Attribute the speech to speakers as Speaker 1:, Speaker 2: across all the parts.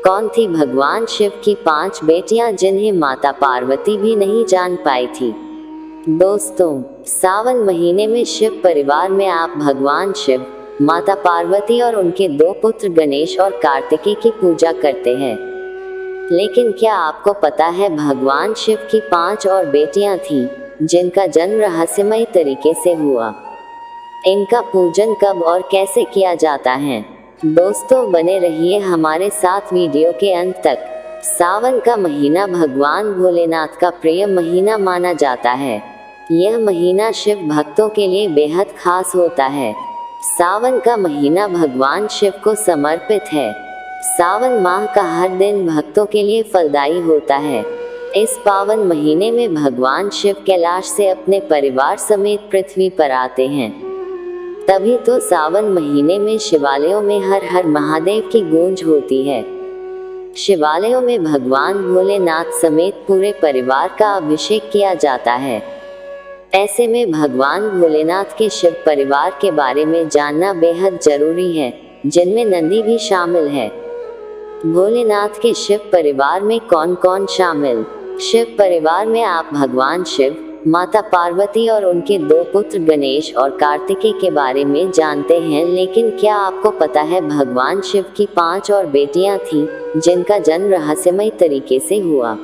Speaker 1: कौन थी भगवान शिव की 5 बेटियां जिन्हें माता पार्वती भी नहीं जान पाई थी। दोस्तों, सावन महीने में शिव परिवार में आप भगवान शिव, माता पार्वती और उनके 2 पुत्र गणेश और कार्तिकेय की पूजा करते हैं। लेकिन क्या आपको पता है भगवान शिव की 5 और बेटियां थीं जिनका जन्म रहस्यमयी तरीके से हुआ। इनका पूजन कब और कैसे किया जाता है? दोस्तों, बने रहिए हमारे साथ वीडियो के अंत तक। सावन का महीना भगवान भोलेनाथ का प्रिय महीना माना जाता है। यह महीना शिव भक्तों के लिए बेहद खास होता है। सावन का महीना भगवान शिव को समर्पित है। सावन माह का हर दिन भक्तों के लिए फलदायी होता है। इस पावन महीने में भगवान शिव कैलाश से अपने परिवार समेत पृथ्वी पर आते हैं। तभी तो सावन महीने में शिवालयों में हर हर महादेव की गूंज होती है। शिवालयों में भगवान भोलेनाथ समेत पूरे परिवार का अभिषेक किया जाता है। ऐसे में भगवान भोलेनाथ के शिव परिवार के बारे में जानना बेहद जरूरी है, जिनमें नंदी भी शामिल है। भोलेनाथ के शिव परिवार में कौन कौन शामिल? शिव परिवार में आप भगवान शिव, माता पार्वती और उनके 2 पुत्र गणेश और कार्तिकेय के बारे में जानते हैं। लेकिन क्या आपको पता है भगवान शिव की 5 और बेटियां थीं जिनका जन्म रहस्यमयी तरीके से हुआ।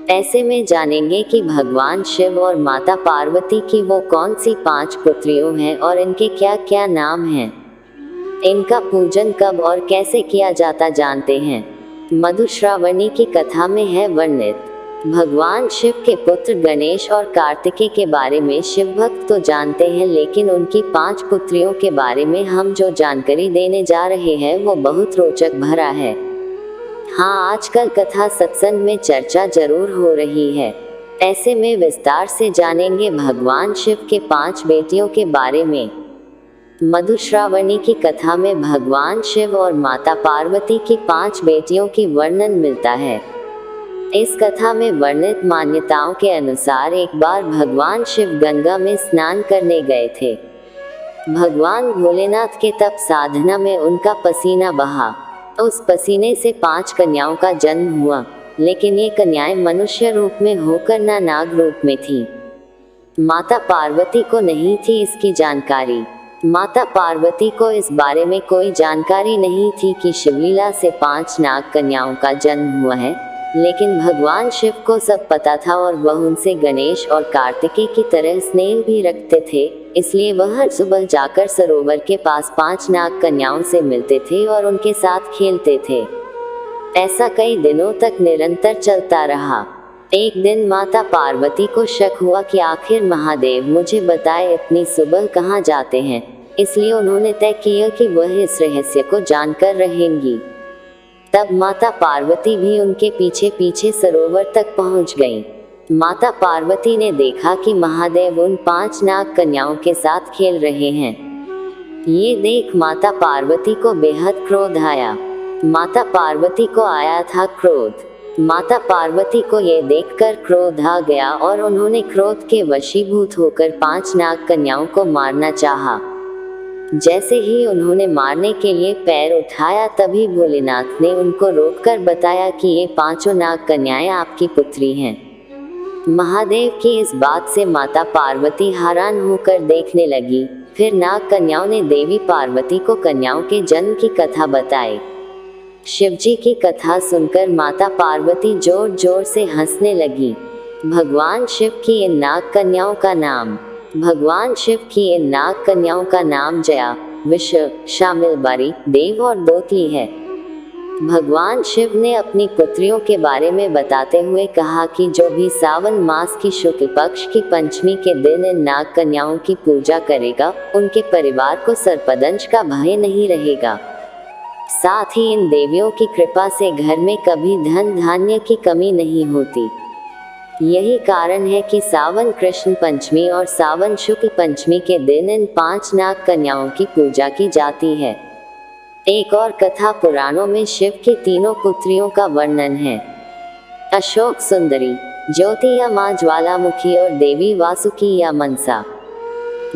Speaker 1: ऐसे में जानेंगे कि भगवान शिव और माता पार्वती की वो कौन सी 5 पुत्रियों हैं और इनके क्या क्या नाम हैं। इनका पूजन कब और कैसे किया जाता जानते हैं। मधुश्रावणी की कथा में है वर्णित। भगवान शिव के पुत्र गणेश और कार्तिकेय के बारे में शिव भक्त तो जानते हैं, लेकिन उनकी 5 पुत्रियों के बारे में हम जो जानकारी देने जा रहे हैं वो बहुत रोचक भरा है। हाँ, आजकल कथा सत्संग में चर्चा जरूर हो रही है। ऐसे में विस्तार से जानेंगे भगवान शिव के 5 बेटियों के बारे में। मधुश्रावणी की कथा में भगवान शिव और माता पार्वती की 5 बेटियों की वर्णन मिलता है। इस कथा में वर्णित मान्यताओं के अनुसार एक बार भगवान शिव गंगा में स्नान करने गए थे। भगवान भोलेनाथ के तप साधना में उनका पसीना बहा। उस पसीने से 5 कन्याओं का जन्म हुआ, लेकिन ये कन्याएं मनुष्य रूप में होकर ना नाग रूप में थी। माता पार्वती को नहीं थी इसकी जानकारी। माता पार्वती को इस बारे में कोई जानकारी नहीं थी कि शिवलीला से 5 नाग कन्याओं का जन्म हुआ है, लेकिन भगवान शिव को सब पता था और वह उनसे गणेश और कार्तिकेय की तरह स्नेह भी रखते थे। इसलिए वह हर सुबह जाकर सरोवर के पास 5 नाग कन्याओं से मिलते थे और उनके साथ खेलते थे। ऐसा कई दिनों तक निरंतर चलता रहा। एक दिन माता पार्वती को शक हुआ कि आखिर महादेव मुझे बताए इतनी सुबह कहाँ जाते हैं। इसलिए उन्होंने तय किया कि वह इस रहस्य को जानकर रहेंगी। तब माता पार्वती भी उनके पीछे पीछे सरोवर तक पहुंच गईं। माता पार्वती ने देखा कि महादेव उन 5 नाग कन्याओं के साथ खेल रहे हैं। ये देख माता पार्वती को बेहद क्रोध आया। माता पार्वती को आया था क्रोध। माता पार्वती को ये देखकर क्रोध आ गया और उन्होंने क्रोध के वशीभूत होकर 5 नाग कन्याओं को मारना चाहा। जैसे ही उन्होंने मारने के लिए पैर उठाया, तभी भोलेनाथ ने उनको रोककर बताया कि ये 5 नाग कन्याएं आपकी पुत्री हैं। महादेव की इस बात से माता पार्वती हैरान होकर देखने लगी। फिर नाग कन्याओं ने देवी पार्वती को कन्याओं के जन्म की कथा बताई। शिवजी की कथा सुनकर माता पार्वती जोर जोर से हंसने लगी। भगवान शिव की इन नाग कन्याओं का नाम जया, विष, शामिलबारी, देव और दोतली है। भगवान शिव ने अपनी पुत्रियों के बारे में बताते हुए कहा कि जो भी सावन मास की शुक्ल पक्ष की पंचमी के दिन इन नाग कन्याओं की पूजा करेगा, उनके परिवार को सर्पदंश का भय नहीं रहेगा। साथ ही इन देवियों की कृपा से घर में कभी धन धान्य की कमी नहीं होती। यही कारण है कि सावन कृष्ण पंचमी और सावन शुक्ल पंचमी के दिन इन 5 नाग कन्याओं की पूजा की जाती है। एक और कथा पुराणों में शिव की 3 पुत्रियों का वर्णन है। अशोक सुंदरी, ज्योति या माँ ज्वालामुखी और देवी वासुकी या मनसा।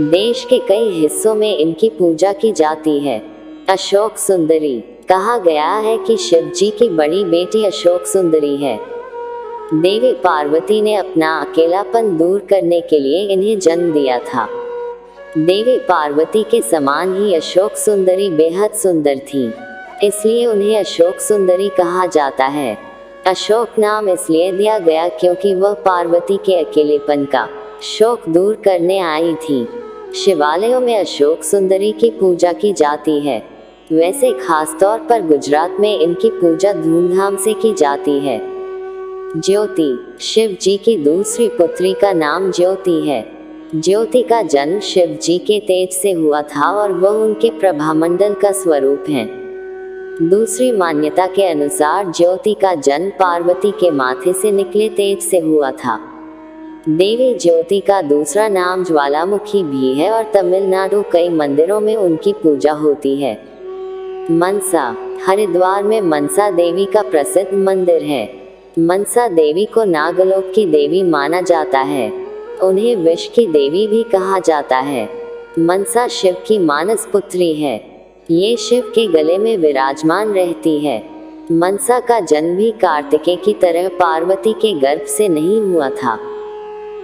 Speaker 1: देश के कई हिस्सों में इनकी पूजा की जाती है। अशोक सुंदरी कहा गया है कि शिव जी की बड़ी बेटी अशोक सुंदरी है। देवी पार्वती ने अपना अकेलापन दूर करने के लिए इन्हें जन्म दिया था। देवी पार्वती के समान ही अशोक सुंदरी बेहद सुंदर थी, इसलिए उन्हें अशोक सुंदरी कहा जाता है। अशोक नाम इसलिए दिया गया क्योंकि वह पार्वती के अकेलेपन का शोक दूर करने आई थी। शिवालयों में अशोक सुंदरी की पूजा की जाती है। वैसे खास तौर पर गुजरात में इनकी पूजा धूमधाम से की जाती है। ज्योति शिव जी की दूसरी पुत्री का नाम ज्योति है। ज्योति का जन्म शिव जी के तेज से हुआ था और वह उनके प्रभामंडल का स्वरूप है। दूसरी मान्यता के अनुसार ज्योति का जन्म पार्वती के माथे से निकले तेज से हुआ था। देवी ज्योति का दूसरा नाम ज्वालामुखी भी है और तमिलनाडु कई मंदिरों में उनकी पूजा होती है। मनसा हरिद्वार में मनसा देवी का प्रसिद्ध मंदिर है। मनसा देवी को नागलोक की देवी माना जाता है। उन्हें विष की देवी भी कहा जाता है। मनसा शिव की मानस पुत्री है। ये शिव के गले में विराजमान रहती है। मनसा का जन्म भी कार्तिकेय की तरह पार्वती के गर्भ से नहीं हुआ था।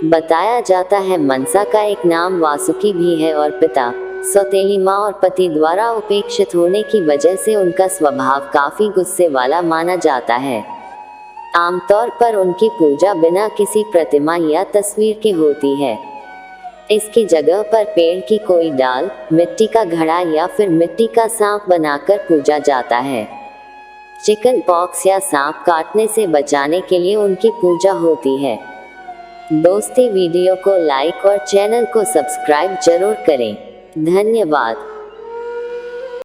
Speaker 1: बताया जाता है मनसा का एक नाम वासुकी भी है और पिता सौतेली माँ और पति द्वारा उपेक्षित होने की वजह से उनका स्वभाव काफी गुस्से वाला माना जाता है। आमतौर पर उनकी पूजा बिना किसी प्रतिमा या तस्वीर के होती है। इसकी जगह पर पेड़ की कोई डाल, मिट्टी का घड़ा या फिर मिट्टी का सांप बनाकर पूजा जाता है। चिकन पॉक्स या सांप काटने से बचाने के लिए उनकी पूजा होती है। दोस्ती वीडियो को लाइक और चैनल को सब्सक्राइब जरूर करें। धन्यवाद।